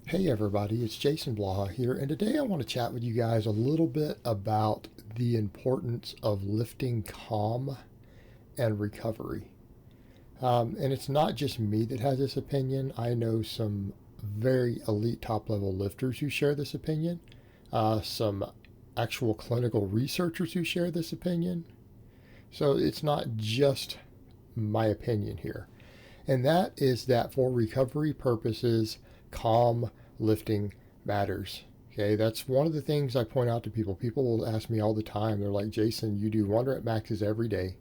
Hey everybody, it's Jason Blaha here, and today I want to chat with you guys a little bit about the importance of lifting calm and recovery. And it's not just me that has this opinion. I know some very elite top level lifters who share this opinion, some actual clinical researchers who share this opinion. So it's not just my opinion here. And that is that for recovery purposes, calm lifting matters. Okay, that's one of the things I point out to people. People will ask me all the time, they're like, Jason, you do 1 rep maxes every day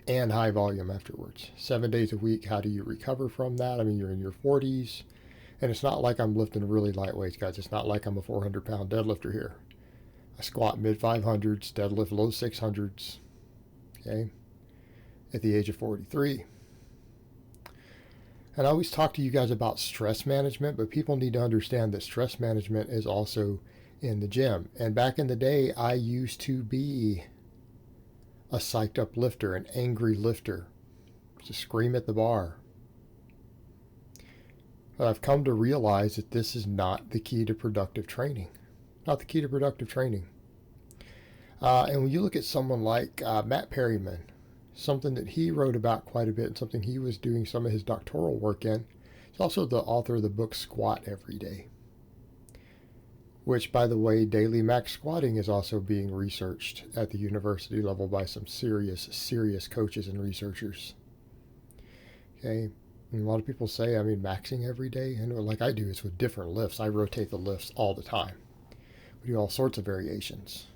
and high volume afterwards, 7 days a week. How do you recover from that? I mean, you're in your 40s, and it's not like I'm lifting really light weights, guys. It's not like I'm a 400-pound deadlifter here. I squat mid 500s, deadlift low 600s, okay, at the age of 43. And I always talk to you guys about stress management, but people need to understand that stress management is also in the gym. And back in the day, I used to be a psyched up lifter, an angry lifter, to scream at the bar. But I've come to realize that this is not the key to productive training. Not the key to productive training. And when you look at someone like Matt Perryman, something that he wrote about quite a bit and something he was doing some of his doctoral work in. He's also the author of the book Squat Every Day, which, by the way, daily max squatting is also being researched at the university level by some serious coaches and researchers. Okay, and a lot of people say, maxing every day, and like I do, it's with different lifts. I rotate the lifts all the time. We do all sorts of variations.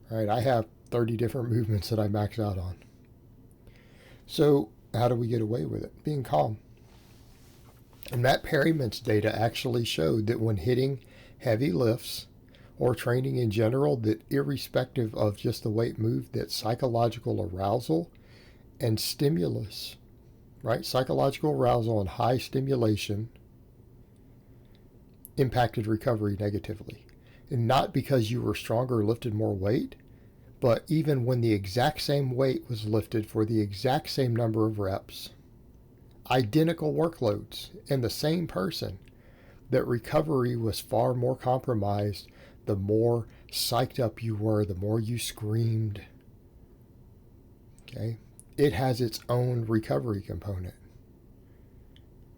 All right, I have 30 different movements that I max out on. So how do we get away with it? Being calm. And Matt Perryman's data actually showed that when hitting heavy lifts or training in general, that irrespective of just the weight moved, that psychological arousal and stimulus, right? Psychological arousal and high stimulation impacted recovery negatively. And not because you were stronger or lifted more weight, but even when the exact same weight was lifted for the exact same number of reps, identical workloads, and the same person, that recovery was far more compromised the more psyched up you were, the more you screamed. Okay? It has its own recovery component.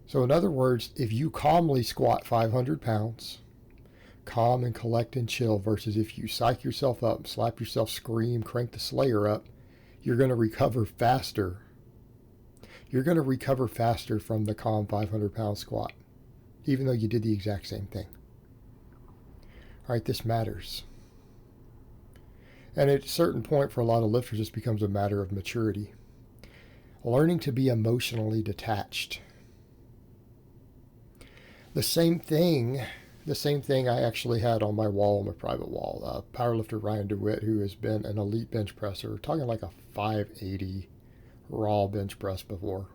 So in other words, if you calmly squat 500 pounds, calm and collect and chill, versus if you psych yourself up, slap yourself, scream, crank the Slayer up, you're going to recover faster. You're going to recover faster from the calm 500-pound squat, even though you did the exact same thing. All right, this matters. And at a certain point for a lot of lifters, this becomes a matter of maturity. Learning to be emotionally detached. The same thing I actually had on my wall, on my private wall. Powerlifter Ryan DeWitt, who has been an elite bench presser, talking like a 580 raw bench press before.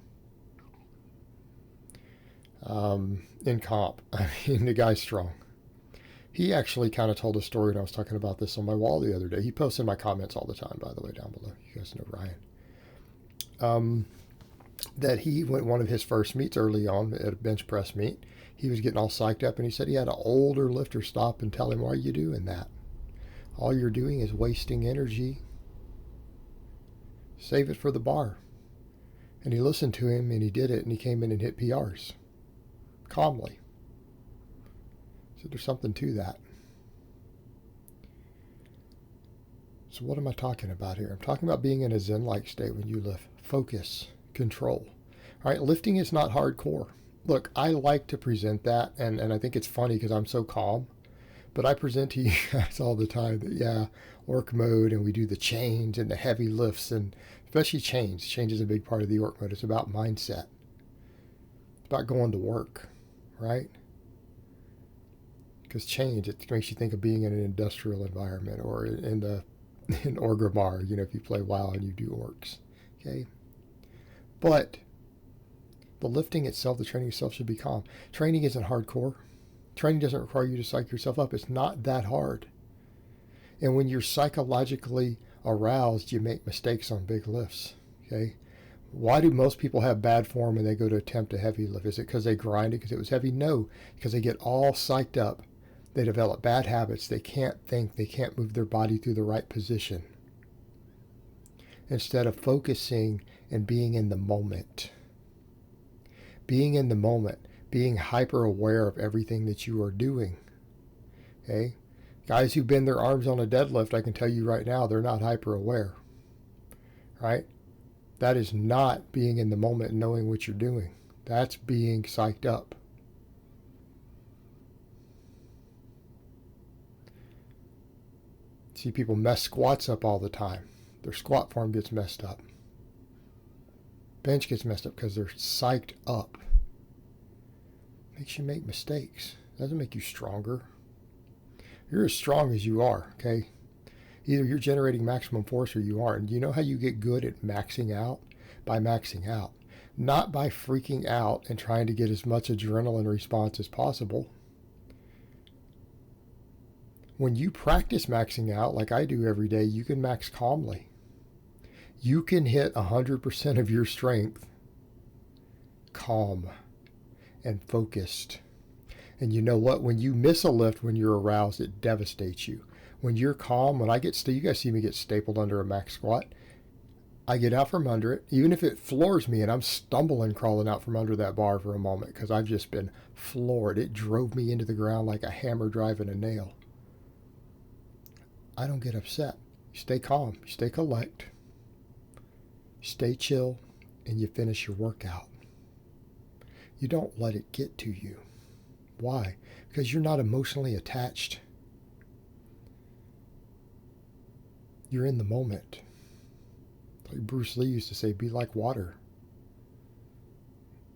In comp. I mean, the guy's strong. He actually kind of told a story, and I was talking about this on my wall the other day. He posts in my comments all the time, by the way, down below. You guys know Ryan. That he went one of his first meets early on at a bench press meet. He was getting all psyched up, and he said he had an older lifter stop and tell him, why are you doing that? All you're doing is wasting energy. Save it for the bar. And he listened to him, and he did it, and he came in and hit PRs. Calmly. So there's something to that. So what am I talking about here? I'm talking about being in a Zen-like state when you lift. Focus. Control. All right, lifting is not hardcore. Look, I like to present that, and I think it's funny because I'm so calm, but I present to you guys all the time that, orc mode, and we do the chains and the heavy lifts, and especially chains. Change is a big part of the orc mode. It's about mindset. It's about going to work, right? Because change, it makes you think of being in an industrial environment or in Orgrimmar, if you play WoW and you do orcs, okay? But the lifting itself, the training itself should be calm. Training isn't hardcore. Training doesn't require you to psych yourself up. It's not that hard. And when you're psychologically aroused, you make mistakes on big lifts. Okay? Why do most people have bad form when they go to attempt a heavy lift? Is it because they grind it because it was heavy? No, because they get all psyched up. They develop bad habits. They can't think. They can't move their body through the right position. Instead of focusing and being in the moment. Being in the moment. Being hyper aware of everything that you are doing. Okay? Guys who bend their arms on a deadlift, I can tell you right now, they're not hyper aware. Right? That is not being in the moment and knowing what you're doing. That's being psyched up. See people mess squats up all the time. Their squat form gets messed up. Bench gets messed up because they're psyched up. Makes you make mistakes. Doesn't make you stronger. You're as strong as you are, okay? Either you're generating maximum force or you aren't. You know how you get good at maxing out? By maxing out. Not by freaking out and trying to get as much adrenaline response as possible. When you practice maxing out, like I do every day, you can max calmly. You can hit 100% of your strength calm and focused. And you know what? When you miss a lift, when you're aroused, it devastates you. When you're calm, when I get you guys see me get stapled under a max squat, I get out from under it, even if it floors me and I'm stumbling, crawling out from under that bar for a moment because I've just been floored. It drove me into the ground like a hammer driving a nail. I don't get upset. You stay calm, you stay collect, you stay chill, and you finish your workout. You don't let it get to you. Why? Because you're not emotionally attached. You're in the moment. Like Bruce Lee used to say, be like water.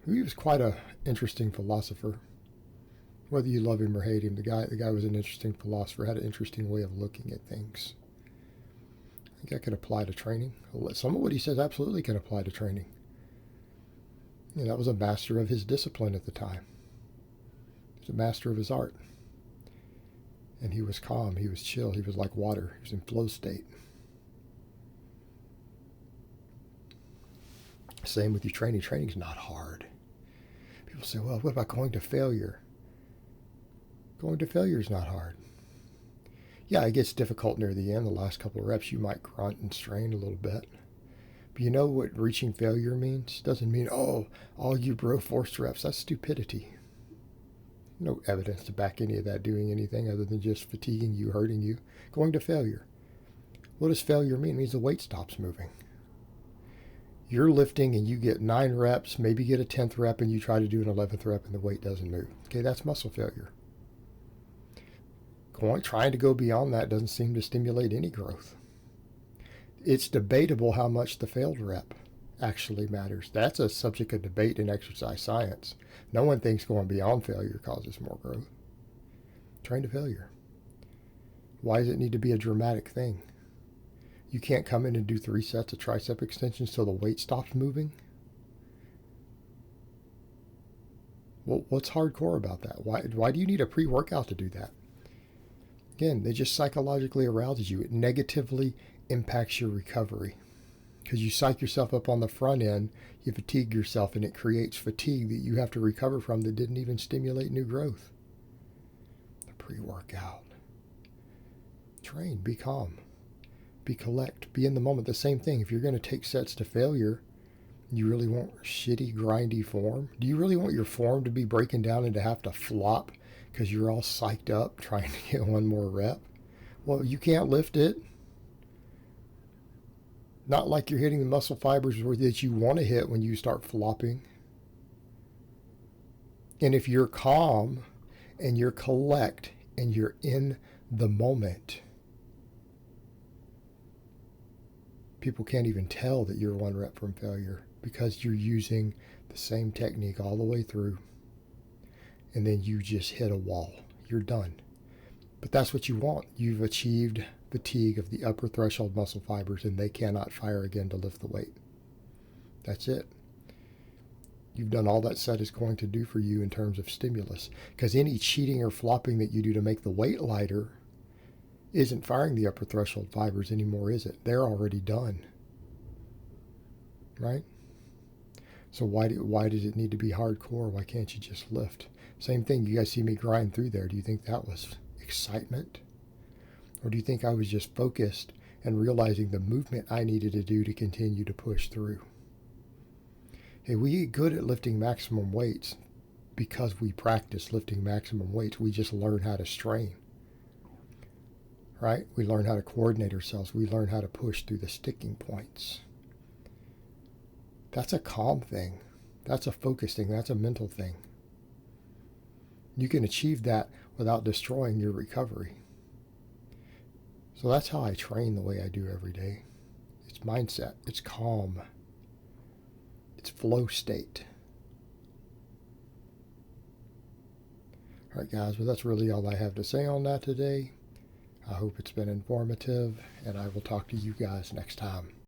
He was quite an interesting philosopher. Whether you love him or hate him, the guy was an interesting philosopher, had an interesting way of looking at things. I think that could apply to training. Some of what he says absolutely can apply to training. And that was a master of his discipline at the time. He was a master of his art. And he was calm, he was chill, he was like water, he was in flow state. Same with your training. Training's not hard. People say, well, what about going to failure? Going to failure is not hard. Yeah, it gets difficult near the end. The last couple of reps, you might grunt and strain a little bit. But you know what reaching failure means? It doesn't mean, oh, all you bro forced reps. That's stupidity. No evidence to back any of that doing anything other than just fatiguing you, hurting you. Going to failure. What does failure mean? It means the weight stops moving. You're lifting and you get 9 reps, maybe get a 10th rep, and you try to do an 11th rep and the weight doesn't move. Okay, that's muscle failure. Trying to go beyond that doesn't seem to stimulate any growth. It's debatable how much the failed rep actually matters. That's a subject of debate in exercise science. No one thinks going beyond failure causes more growth. Train to failure. Why does it need to be a dramatic thing? You can't come in and do 3 sets of tricep extensions till the weight stops moving? Well, what's hardcore about that? Why do you need a pre-workout to do that? Again, they just psychologically arouses you. It negatively impacts your recovery. Because you psych yourself up on the front end, you fatigue yourself, and it creates fatigue that you have to recover from that didn't even stimulate new growth. The pre-workout. Train, be calm. Be collect, be in the moment. The same thing. If you're going to take sets to failure, you really want shitty, grindy form? Do you really want your form to be breaking down and to have to flop because you're all psyched up trying to get one more rep? Well, you can't lift it. Not like you're hitting the muscle fibers that you want to hit when you start flopping. And if you're calm and you're collect and you're in the moment, people can't even tell that you're 1 rep from failure because you're using the same technique all the way through. And then you just hit a wall. You're done. But that's what you want. You've achieved fatigue of the upper threshold muscle fibers and they cannot fire again to lift the weight. That's it. You've done all that set is going to do for you in terms of stimulus. Because any cheating or flopping that you do to make the weight lighter isn't firing the upper threshold fibers anymore, is it? They're already done. Right? So why does it need to be hardcore? Why can't you just lift? Same thing, you guys see me grind through there. Do you think that was excitement? Or do you think I was just focused and realizing the movement I needed to do to continue to push through? Hey, we get good at lifting maximum weights because we practice lifting maximum weights. We just learn how to strain, right? We learn how to coordinate ourselves. We learn how to push through the sticking points. That's a calm thing. That's a focus thing. That's a mental thing. You can achieve that without destroying your recovery. So that's how I train the way I do every day. It's mindset. It's calm. It's flow state. All right, guys, well, that's really all I have to say on that today. I hope it's been informative, and I will talk to you guys next time.